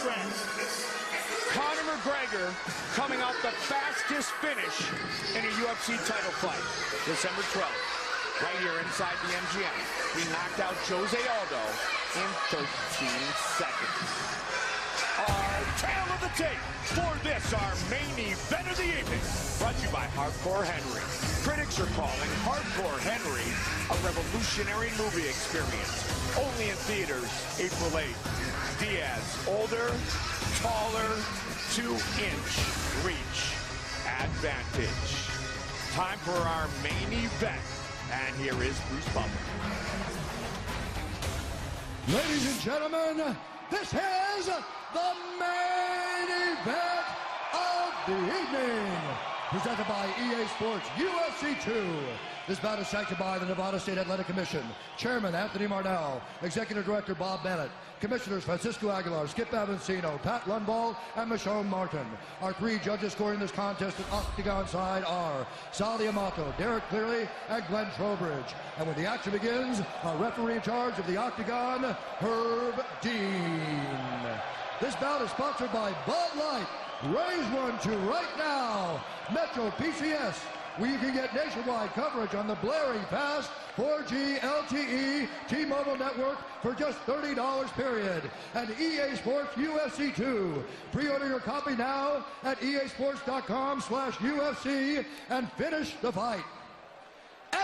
friend. Conor McGregor coming out the fastest finish in a UFC title fight. December 12th, right here inside the MGM. He knocked out Jose Aldo in 13 seconds. Our tale of the tape for this, our main event of the evening. Brought to you by Hardcore Henry. Critics are calling Hardcore Henry a revolutionary movie experience. Only in theaters April 8th. Diaz, older, taller, 2-inch reach advantage. Time for our main event. And here is Bruce Butler. Ladies and gentlemen, this is the main event of the evening. Presented by EA Sports UFC 2. This bout is sanctioned by the Nevada State Athletic Commission. Chairman Anthony Marnell. Executive Director Bob Bennett. Commissioners Francisco Aguilar, Skip Avancino, Pat Lundvall, and Michonne Martin. Our three judges scoring this contest at Octagon side are Sally Amato, Derek Cleary, and Glenn Trowbridge. And when the action begins, our referee in charge of the Octagon, Herb Dean. This bout is sponsored by Bud Light. Raise one to right now. Metro PCS, where you can get nationwide coverage on the blaring fast 4G LTE T-Mobile network for just $30 period. And EA Sports UFC 2. Pre-order your copy now at easports.com/UFC and finish the fight. And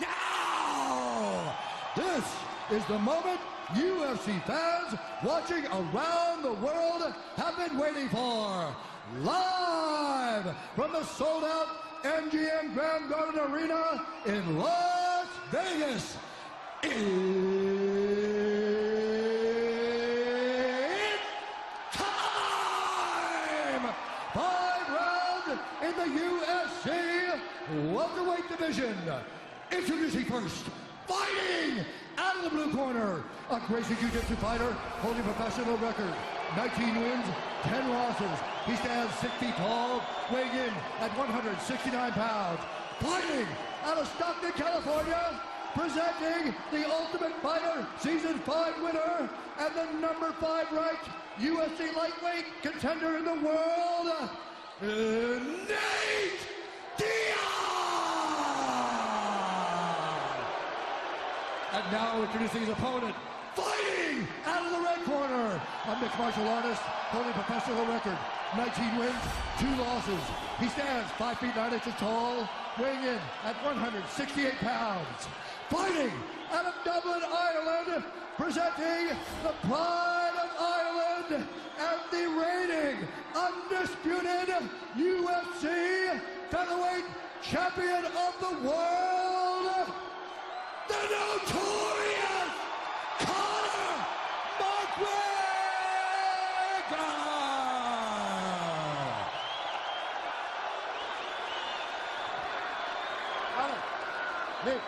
now, this is the moment UFC fans watching around the world have been waiting for. Live from the sold-out MGM Grand Garden Arena in Las Vegas. It's time! 5 rounds in the UFC welterweight division. Introducing first, fighting out of the blue corner, a Gracie Jiu-Jitsu fighter holding a professional record. 19 wins, 10 losses. He stands 6 feet tall, weighing in at 169 pounds. Fighting out of Stockton, California, presenting the Ultimate Fighter Season 5 winner and the number 5 ranked UFC lightweight contender in the world, Nate Diaz! And now introducing his opponent, fighting out of the red corner, a mixed martial artist holding a professional record. 19 wins, 2 losses. He stands 5 feet 9 inches tall, weighing in at 168 pounds. Fighting out of Dublin, Ireland, presenting the pride of Ireland and the reigning, undisputed UFC featherweight champion of the world, the notorious Conor-McGregor! Nate.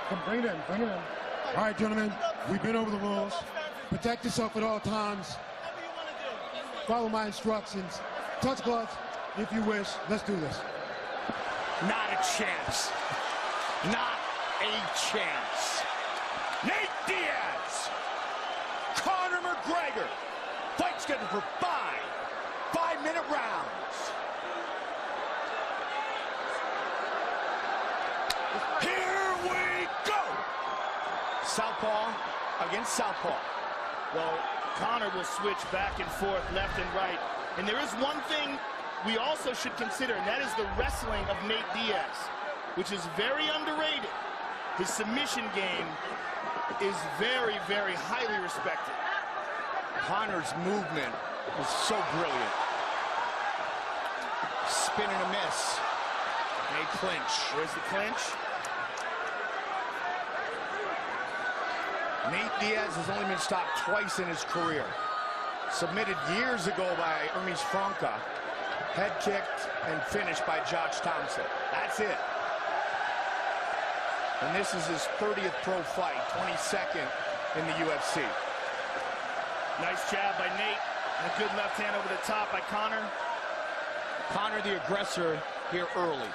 Come, bring it in, bring it in. All right, gentlemen, we've been over the rules. Protect yourself at all times. Follow my instructions. Touch gloves if you wish. Let's do this. Not a chance. Not a chance. Nate Diaz. Conor McGregor. Fight scheduled for 5-minute rounds. Here we go. Southpaw against southpaw. Well, Conor will switch back and forth, left and right. And there is one thing we also should consider, and that is the wrestling of Nate Diaz, which is very underrated. His submission game is very, very highly respected. Conor's movement is so brilliant. Spin and a miss. May clinch. Where's the clinch? Nate Diaz has only been stopped twice in his career. Submitted years ago by Hermes Franca. Head kicked and finished by Josh Thompson. That's it. And this is his 30th pro fight, 22nd in the UFC. Nice jab by Nate, and a good left hand over the top by Conor. Conor the aggressor here early.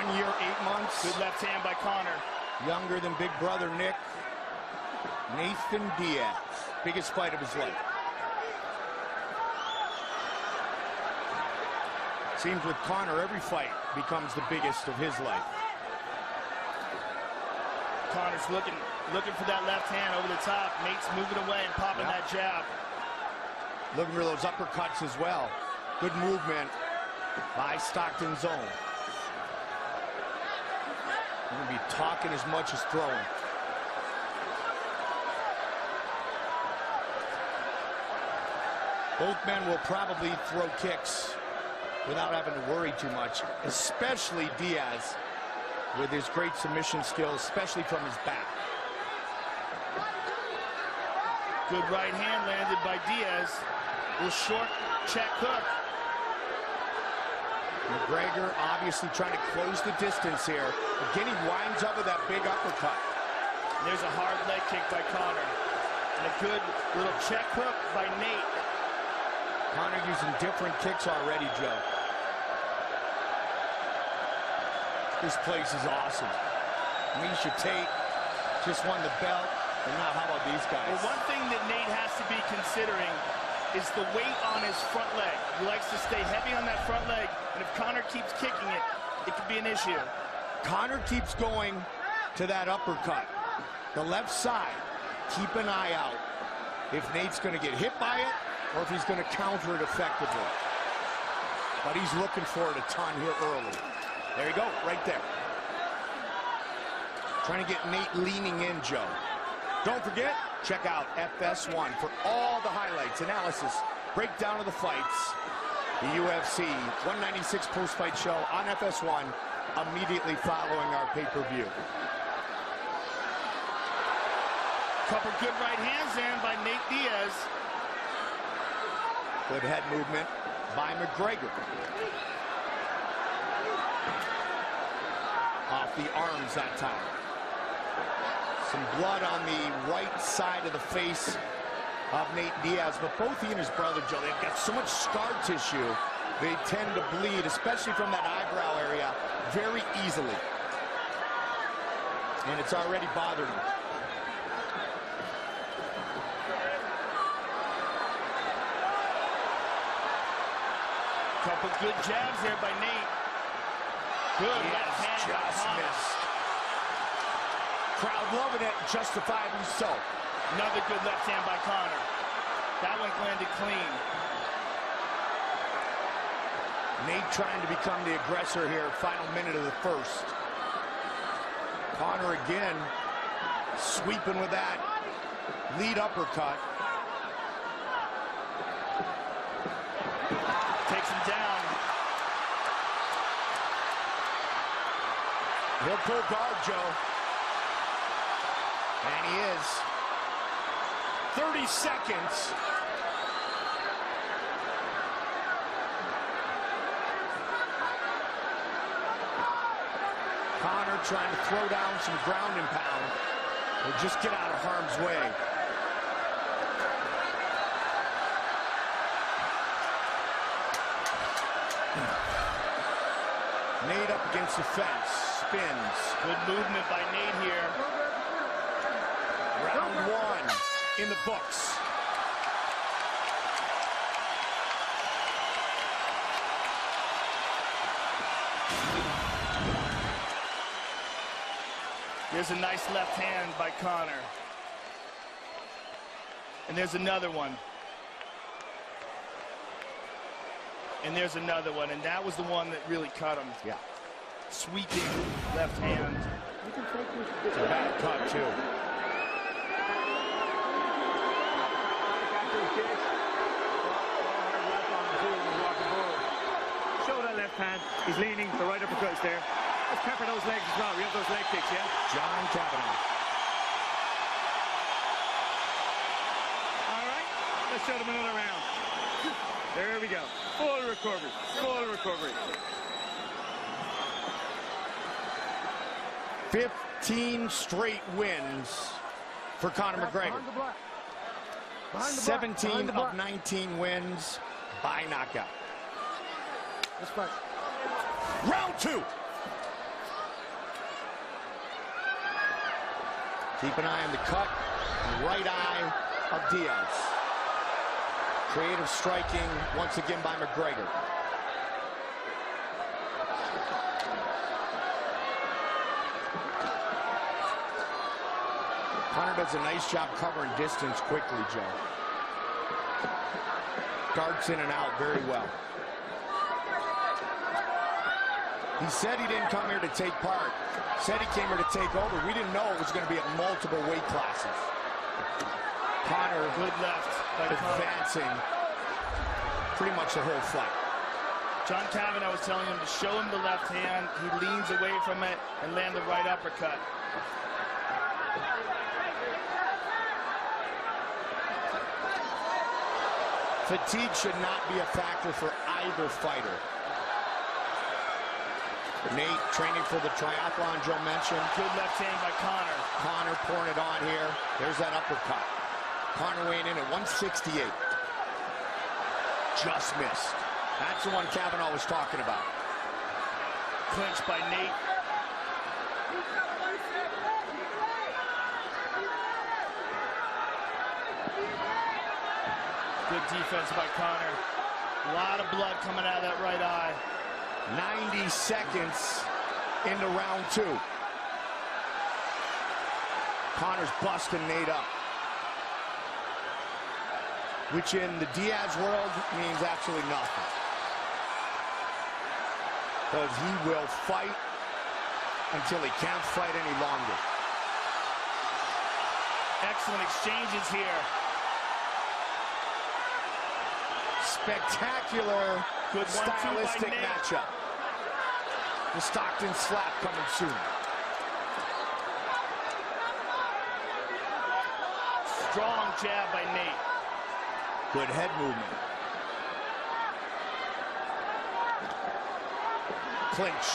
1 year, 8 months. Good left hand by Conor. Younger than big brother Nick. Nathan Diaz. Biggest fight of his life. Seems with Conor, every fight becomes the biggest of his life. Conor's looking for that left hand over the top. Nate's moving away and popping that jab. Looking for those uppercuts as well. Good movement by Stockton's own. He's going to be talking as much as throwing. Both men will probably throw kicks without having to worry too much, especially Diaz with his great submission skills, especially from his back. Good right hand landed by Diaz. Little short check hook. McGregor obviously trying to close the distance here. Again, he winds up with that big uppercut. There's a hard leg kick by Conor. And a good little check hook by Nate. Conor using different kicks already, Joe. This place is awesome. Misha Tate just won the belt, and now how about these guys? Well, one thing that Nate has to be considering is the weight on his front leg. He likes to stay heavy on that front leg, and if Conor keeps kicking it, it could be an issue. Conor keeps going to that uppercut. The left side, keep an eye out if Nate's going to get hit by it or if he's going to counter it effectively. But he's looking for it a ton here early. There you go, right there. Trying to get Nate leaning in, Joe. Don't forget, check out FS1 for all the highlights, analysis, breakdown of the fights. The UFC 196 post-fight show on FS1 immediately following our pay-per-view. Couple good right hands in by Nate Diaz. Good head movement by McGregor. Off the arms that time. Some blood on the right side of the face of Nate Diaz, but both he and his brother, Joe, they've got so much scar tissue, they tend to bleed, especially from that eyebrow area, very easily. And it's already bothered him. Couple good jabs there by Nate. Good left hand Just missed. Crowd loving it, justifiably so. Another good left hand by Conor. That one landed clean. Nate trying to become the aggressor here, final minute of the first. Conor again, sweeping with that lead uppercut. Takes him down. He'll pull guard, Joe. And he is. 30 seconds. Conor trying to throw down some ground and pound. Or just get out of harm's way. Nate up against the fence. Spins. Good movement by Nate here. Round one in the books. There's a nice left hand by Conor. And there's another one. And there's another one. And that was the one that really cut him. Yeah. Sweeping left hand. It's a bad cut, too. Show that left hand. He's leaning. The right uppercut is there. Let's pepper those legs as well. We have those leg kicks, yeah? John Kavanaugh. All right. Let's show them another round. There we go. Full recovery. Full recovery. 15 straight wins for Conor McGregor. 17 of 19 wins by knockout. Let's fight. Round two. Keep an eye on the cut, right eye of Diaz. Creative striking once again by McGregor. Conor does a nice job covering distance quickly, Joe. Darts in and out very well. He said he didn't come here to take part. Said he came here to take over. We didn't know it was going to be at multiple weight classes. Conor, Good left by advancing pretty much the whole fight. John Kavanagh was telling him to show him the left hand. He leans away from it and land the right uppercut. Fatigue should not be a factor for either fighter. Nate training for the triathlon Joe mentioned. Good left hand by Conor. Conor pouring it on here. There's that uppercut. Conor weighing in at 168. Just missed. That's the one Kavanagh was talking about. Clinch by Nate. Good defense by Conor. A lot of blood coming out of that right eye. 90 seconds into round 2. Conor's busting Nate up, which in the Diaz world means absolutely nothing. Because he will fight until he can't fight any longer. Excellent exchanges here. Spectacular, Good 1-2 by stylistic Nate. matchup. The Stockton slap coming soon. Strong jab by Nate. Good head movement. Clinch.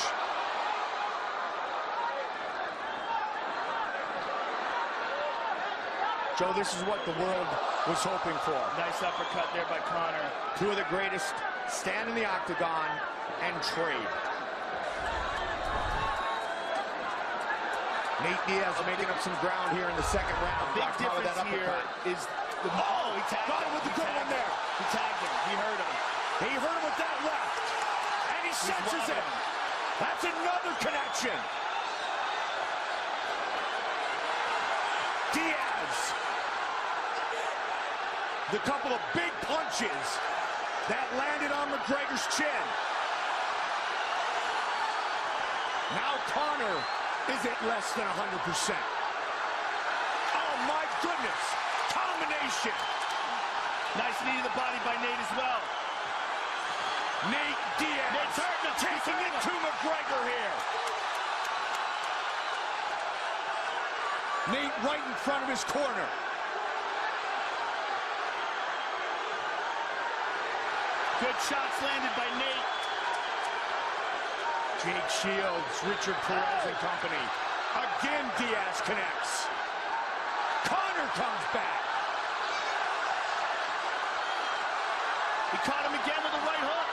Joe, this is what the world was hoping for. Nice uppercut there by Conor. Two of the greatest stand in the octagon and trade. Nate Diaz making up some ground here in the second round. Big Got caught with difference that here uppercut. is the he tagged got him him with the He good tagged one there. He tagged him. He hurt him. He hurt him with that left. And he senses it. wobbling. That's another connection. Diaz. The couple of big punches that landed on McGregor's chin. Now Conor is at less than 100%. Oh my goodness. Combination. Nice knee to the body by Nate as well. Nate Diaz Nate's hurting him. taking it to McGregor here. Nate right in front of his corner. Good shots landed by Nate. Jake Shields, Richard Perez and company. Again, Diaz connects. Conor comes back. He caught him again with a right hook.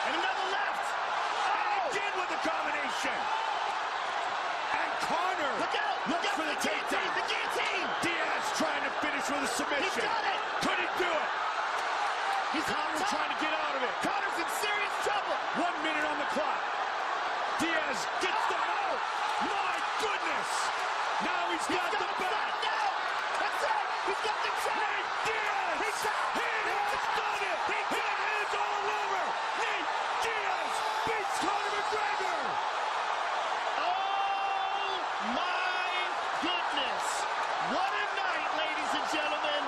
And another left. And again with the combination. And Conor Look out! Look looks out for the takedown. The guillotine! Diaz trying to finish with a submission. He's got it! Couldn't do it. He's Conor on top. trying to get out of it. Conor's in serious trouble. 1 minute on the clock. Diaz gets the mouth. My goodness. Now he's got the back. No! That's it! He's got the check! Nate Diaz. He's got it! He has done it. It is all over. Nate Diaz beats Conor McGregor. Oh my goodness! What a night, ladies and gentlemen!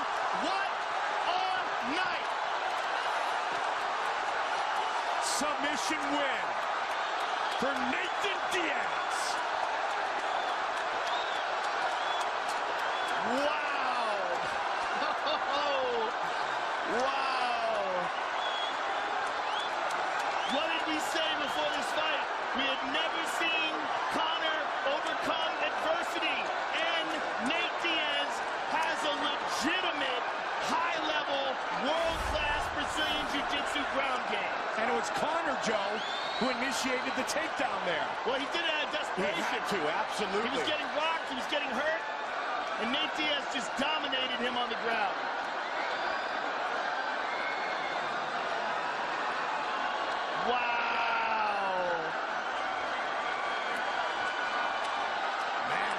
What a night! Submission win for Nathan Diaz. Wow! Wow! What did we say before this fight? We had never seen Conor overcome adversity, and Nate Diaz has a legitimate, high-level, world-class Brazilian Jiu-Jitsu ground game. And it was Conor, Joe, who initiated the takedown there. Well, he did it out of He desperation. had to, absolutely. He was getting rocked, he was getting hurt, And Nate Diaz just dominated him on the ground. Wow. Man.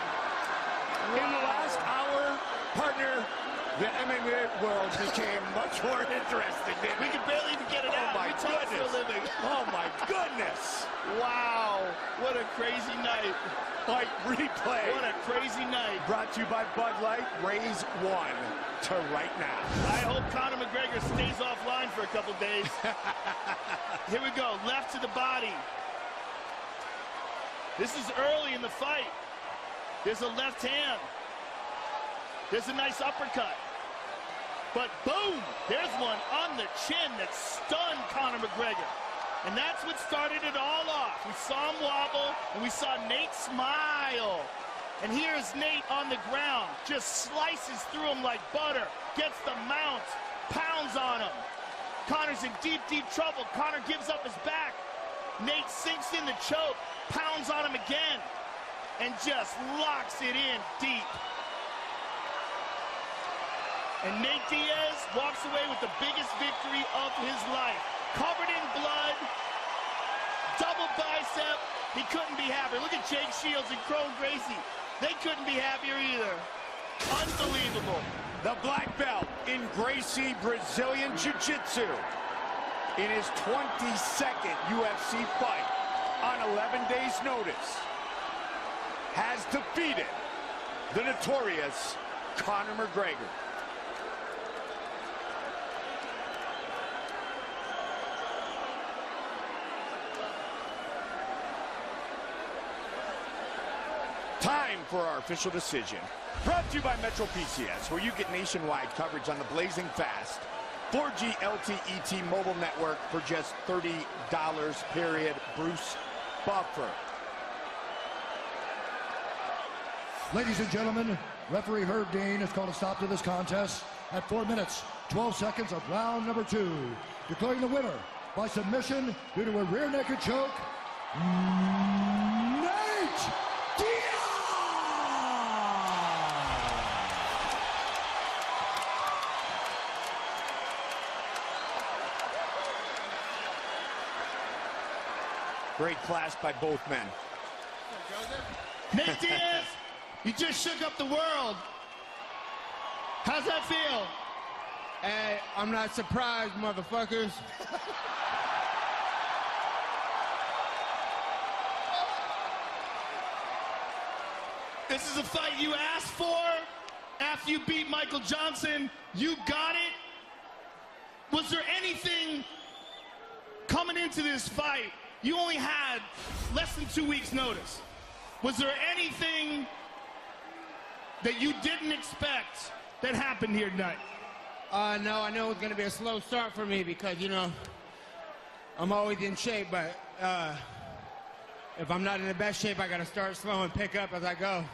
In the last hour, partner, the MMA world became much more interesting. We could barely even get it out. My We talk for a goodness. living. Oh my goodness. Wow. What a crazy night. Fight replay. What a crazy night. Brought to you by Bud Light. Raise one to right now. I hope Conor McGregor stays offline for a couple days. Here we go. Left to the body. This is early in the fight. There's a left hand. There's a nice uppercut. But boom, there's one on the chin that stunned Conor McGregor. And that's what started it all off. We saw him wobble, and we saw Nate smile. And here's Nate on the ground, just slices through him like butter, gets the mount, pounds on him. Conor's in deep, deep trouble. Conor gives up his back. Nate sinks in the choke, pounds on him again, and just locks it in deep. And Nate Diaz walks away with the biggest victory of his life. Covered in blood, double bicep. He couldn't be happier. Look at Jake Shields and Crone Gracie. They couldn't be happier either. Unbelievable. The black belt in Gracie Brazilian Jiu-Jitsu in his 22nd UFC fight on 11 days' notice has defeated the notorious Conor McGregor. Time for our official decision. Brought to you by Metro PCS, where you get nationwide coverage on the blazing fast 4G LTE T-Mobile network for just $30, period. Bruce Buffer. Ladies and gentlemen, referee Herb Dean has called a stop to this contest at 4 minutes, 12 seconds of round number 2. Declaring the winner by submission due to a rear naked choke, Nate Diaz! Great class by both men. Nate Diaz, you just shook up the world. How's that feel? Hey, I'm not surprised, motherfuckers. This is a fight you asked for. After you beat Michael Johnson, you got it. Was there anything coming into this fight? You only had less than 2 weeks' notice. Was there anything that you didn't expect that happened here tonight? No, I know it was going to be a slow start for me because, you know, I'm always in shape, but if I'm not in the best shape, I got to start slow and pick up as I go.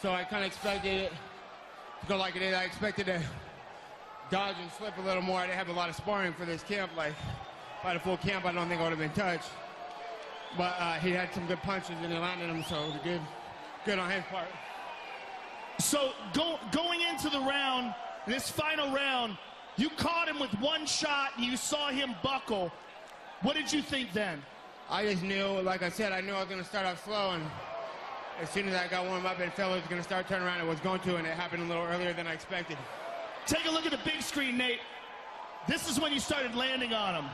So I kind of expected it to go like it did. I expected to dodge and slip a little more. I didn't have a lot of sparring for this camp. Like, if I had a full camp, I don't think I would have been touched. But he had some good punches and he landed them, so it was good on his part. So going into the round, this final round, you caught him with one shot and you saw him buckle. What did you think then? I just knew, like I said, I knew I was going to start off slow, and as soon as I got warmed up and felt it was going to start turning around, it was going to, and it happened a little earlier than I expected. Take a look at the big screen, Nate. This is when you started landing on him.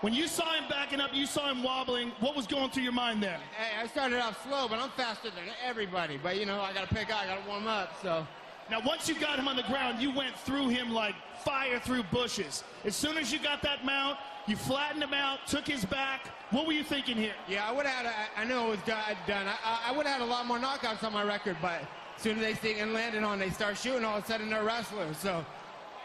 When you saw him backing up, you saw him wobbling, what was going through your mind then? Hey, I started off slow, but I'm faster than everybody. But, you know, I got to pick out, I got to warm up, so. Now, once you got him on the ground, you went through him like fire through bushes. As soon as you got that mount, you flattened him out, took his back. What were you thinking here? Yeah, I would have had, I know it was done. I would have had a lot more knockouts on my record, but as soon as they see and landed on, they start shooting, all of a sudden they're wrestlers. So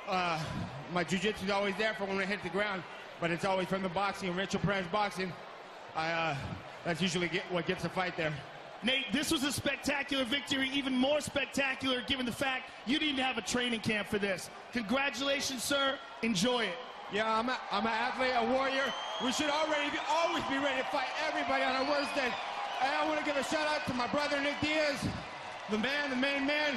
my jiu-jitsu is always there for when I hit the ground, but it's always from the boxing, Rachel Perez boxing. That's usually what gets the fight there. Nate, this was a spectacular victory, even more spectacular given the fact you didn't have a training camp for this. Congratulations, sir. Enjoy it. Yeah, I'm an athlete, a warrior. We should always be ready to fight everybody on our worst day. And I want to give a shout out to my brother, Nick Diaz. the man, the main man.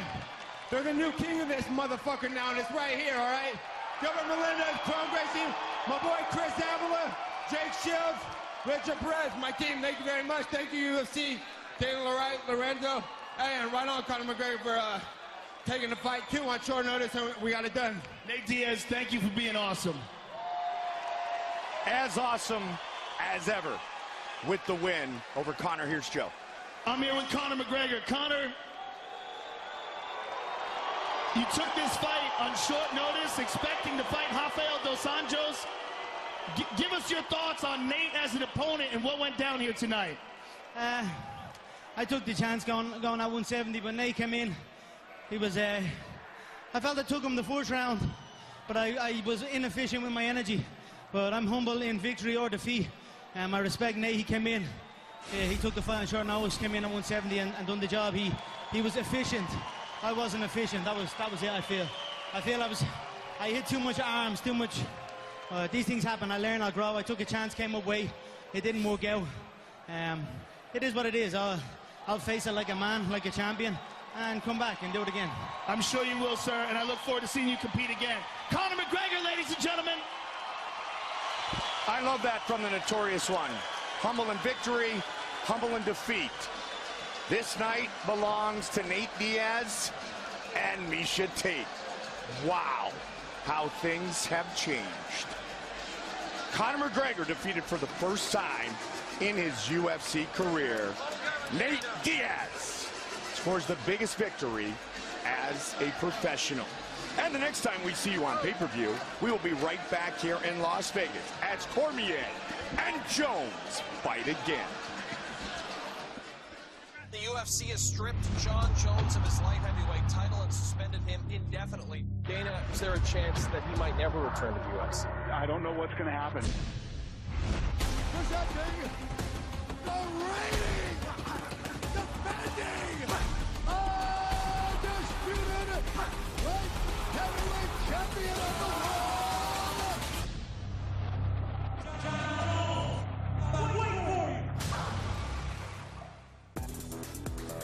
They're the new king of this motherfucker now, and it's right here, all right? Gilbert Melendez, Chrome Gracie, my boy Chris Avila, Jake Shields, Richard Perez, my team, thank you very much. Thank you, UFC, Taylor Lorenzo, and right on Conor McGregor for taking the fight, too, on short notice, and we got it done. Nate Diaz, thank you for being awesome. As awesome as ever with the win over Conor. Here's Joe. I'm here with Conor McGregor. Conor, you took this fight on short notice, expecting to fight Rafael Dos Anjos. Give us your thoughts on Nate as an opponent and what went down here tonight. I took the chance going at 170, but Nate came in. He was, I felt I took him the first round, but I was inefficient with my energy. But I'm humble in victory or defeat. I respect Nate. He came in. He took the fight on short notice, came in at 170 and done the job. He was efficient. I wasn't efficient. That was it. I feel I hit too much arms, too much. These things happen. I learn, I grow. I took a chance, came up weight. It didn't work out. It is what it is. I'll face it like a man, like a champion, and come back and do it again. I'm sure you will, sir, and I look forward to seeing you compete again. Conor McGregor, ladies and gentlemen. I love that from the Notorious One. Humble in victory, humble in defeat. This night belongs to Nate Diaz and Miesha Tate. Wow, how things have changed. Conor McGregor defeated for the first time in his UFC career. Nate Diaz scores the biggest victory as a professional. And the next time we see you on pay-per-view, we will be right back here in Las Vegas as Cormier and Jones fight again. The UFC has stripped John Jones of his light heavyweight title and suspended him indefinitely. Dana, is there a chance that he might never return to the UFC? I don't know what's going to happen. Presenting the reigning, defending, undisputed light heavyweight champion of the world.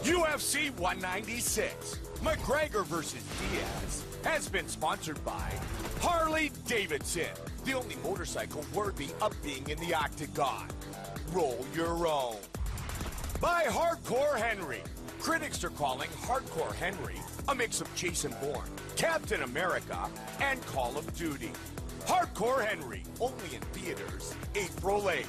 UFC 196, McGregor versus Diaz, has been sponsored by Harley-Davidson, the only motorcycle worthy of being in the octagon. Roll your own. By Hardcore Henry. Critics are calling Hardcore Henry a mix of Jason Bourne, Captain America, and Call of Duty. Hardcore Henry, only in theaters April 8th.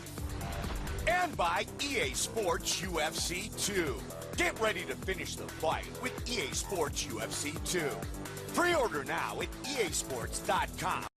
And by EA Sports UFC 2. Get ready to finish the fight with EA Sports UFC 2. Pre-order now at easports.com.